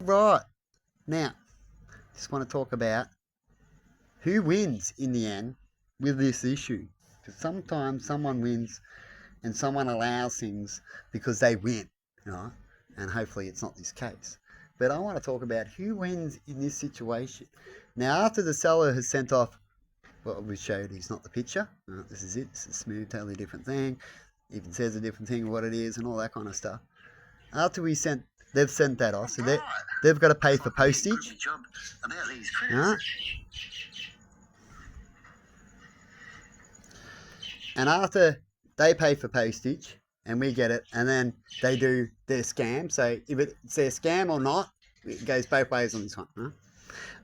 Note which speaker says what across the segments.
Speaker 1: Right. Now, just want to talk about who wins in the end with this issue. Because sometimes someone wins and someone allows things because they win, right? And hopefully it's not this case. But I want to talk about who wins in this situation. Now, after the seller has sent off what we showed, is not the picture. Right, this is it. This is smooth, totally different thing. Even says a different thing what it is and all that kind of stuff. After they've sent that off, so they've got to pay for postage. Right? And after they pay for postage and we get it, and then they do their scam. So if it's their scam or not, it goes both ways on this one.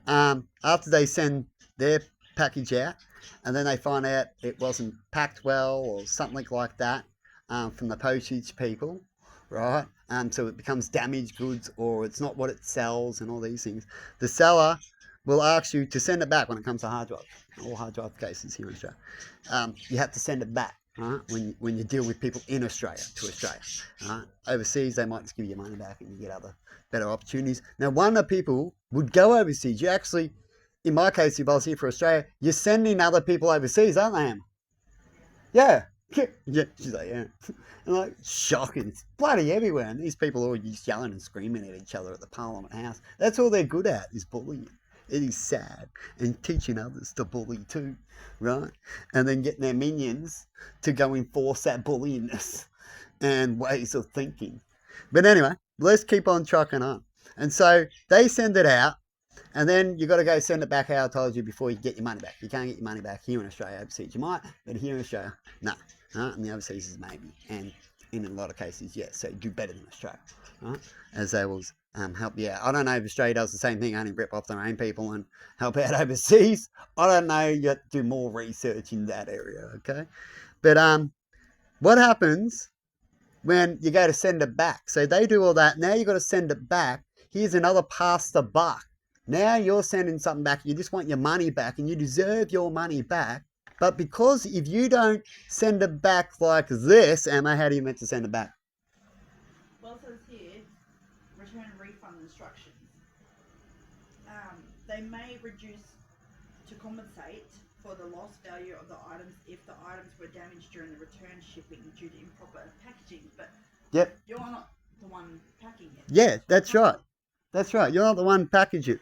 Speaker 1: Right? After they send their package out, and then they find out it wasn't packed well or something like that from the postage people, right? So it becomes damaged goods or it's not what it sells and all these things. The seller will ask you to send it back when it comes to hard drive. All hard drive cases here in Australia. You have to send it back, right? When you deal with people in Australia to Australia. Right? Overseas, they might just give you your money back and you get other better opportunities. Now, one of the people would go overseas. You actually, in my case, if I was here for Australia, you're sending other people overseas, aren't they, Emma? Yeah. Yeah, she's like, yeah. And like, shocking. It's bloody everywhere. And these people are just yelling and screaming at each other at the Parliament House. That's all they're good at, is bullying. It is sad. And teaching others to bully too, right? And then getting their minions to go enforce that bullyingness and ways of thinking. But anyway, let's keep on trucking on. And so they send it out. And then you've got to go send it back, how I told you, before you get your money back. You can't get your money back here in Australia. Overseas you might, but here in Australia, no. Right? And the overseas is maybe. And in a lot of cases, yes. So do better than Australia, right? As they will help you out. I don't know if Australia does the same thing, only rip off their own people and help out overseas. I don't know. You have to do more research in that area, okay? But what happens when you go to send it back? So they do all that. Now you've got to send it back. Here's another pass the buck. Now you're sending something back. You just want your money back and you deserve your money back. But because if you don't send it back like this, Emma, how do you meant to send it back?
Speaker 2: Well, it says here, return refund instructions. They may reduce to compensate for the lost value of the items if the items were damaged during the return shipping due to improper packaging. But
Speaker 1: yep,
Speaker 2: you're not the one packing it.
Speaker 1: Yeah, that's right. That's right. You're not the one packaging it.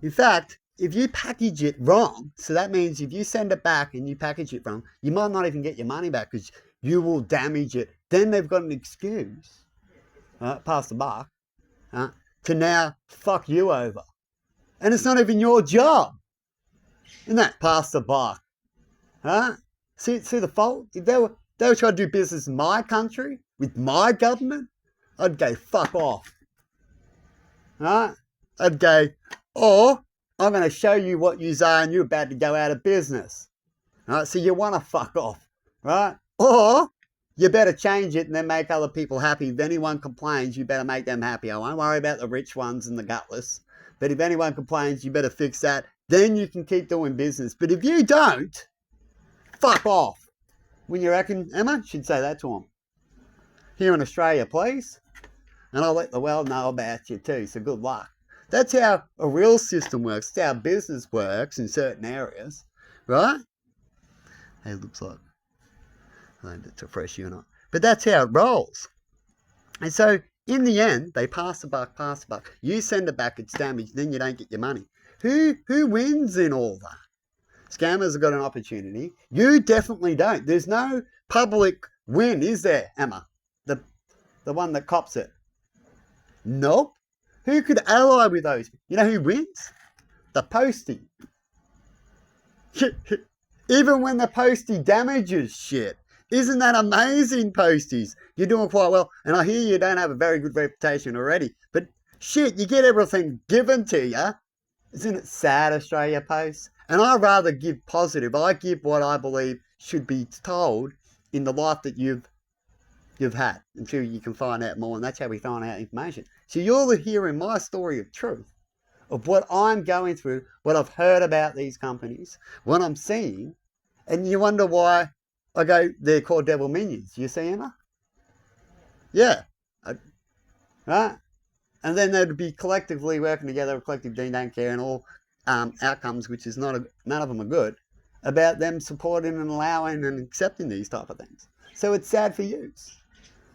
Speaker 1: In fact, if you package it wrong, so that means if you send it back and you package it wrong, you might not even get your money back because you will damage it. Then they've got an excuse, pass the buck, to now fuck you over. And it's not even your job. Isn't that pass the buck? Huh? See the fault? If they were trying to do business in my country, with my government, I'd go fuck off. Right? I'd go, or I'm going to show you what you are and you're about to go out of business. Right? So you want to fuck off. Right? Or you better change it and then make other people happy. If anyone complains, you better make them happy. I won't worry about the rich ones and the gutless. But if anyone complains, you better fix that. Then you can keep doing business. But if you don't, fuck off. When you reckon, Emma, should say that to them. Here in Australia, please. And I'll let the world know about you too, so good luck. That's how a real system works. That's how business works in certain areas, right? Hey, it looks like, I don't know if it's a fresh or not. But that's how it rolls. And so, in the end, they pass the buck. You send it back, it's damaged, then you don't get your money. Who wins in all that? Scammers have got an opportunity. You definitely don't. There's no public win, is there, Emma? The one that cops it. Nope. Who could ally with those? You know who wins? The postie. Even when the postie damages shit. Isn't that amazing, posties? You're doing quite well. And I hear you don't have a very good reputation already. But shit, you get everything given to you. Isn't it sad, Australia Post? And I rather give positive. I give what I believe should be told in the life that you've had until you can find out more, and that's how we find out information. So you're hearing my story of truth, of what I'm going through, what I've heard about these companies, what I'm seeing, and you wonder why I go, they're called devil minions. You see, Emma? Yeah. Right? And then they'd be collectively working together, collective deed don't care, and all outcomes, which is none of them are good, about them supporting and allowing and accepting these type of things. So it's sad for you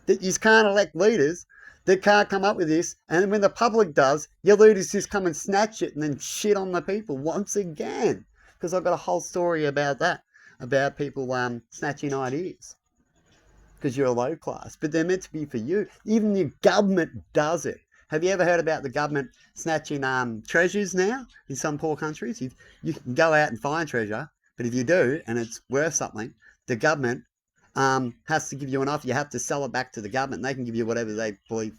Speaker 1: that you can't elect leaders that can't come up with this, and when the public does, your leaders just come and snatch it and then shit on the people once again. Because I've got a whole story about that, about people snatching ideas. Because you're a low class, but they're meant to be for you. Even your government does it. Have you ever heard about the government snatching treasures now in some poor countries? You can go out and find treasure, but if you do, and it's worth something, the government has to give you enough. You have to sell it back to the government. They can give you whatever they believe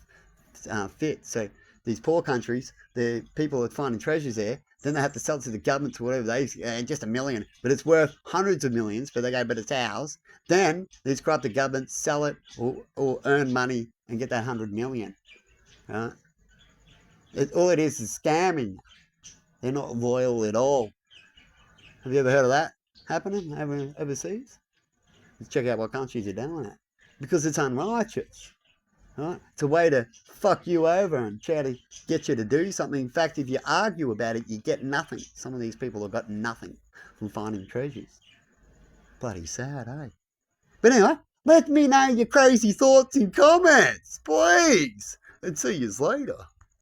Speaker 1: fit. So these poor countries, the people are finding treasures there, then they have to sell it to the government to whatever they, just $1 million, but it's worth hundreds of millions, but they go, but it's ours. Then these corrupt governments sell it or earn money and get that 100 million. Right? All it is scamming. They're not loyal at all. Have you ever heard of that happening overseas? Let's check out what countries are doing it. Because it's unrighteous. Right? It's a way to fuck you over and try to get you to do something. In fact, if you argue about it, you get nothing. Some of these people have got nothing from finding treasures. Bloody sad, eh? But anyway, let me know your crazy thoughts in comments, please. And see you later.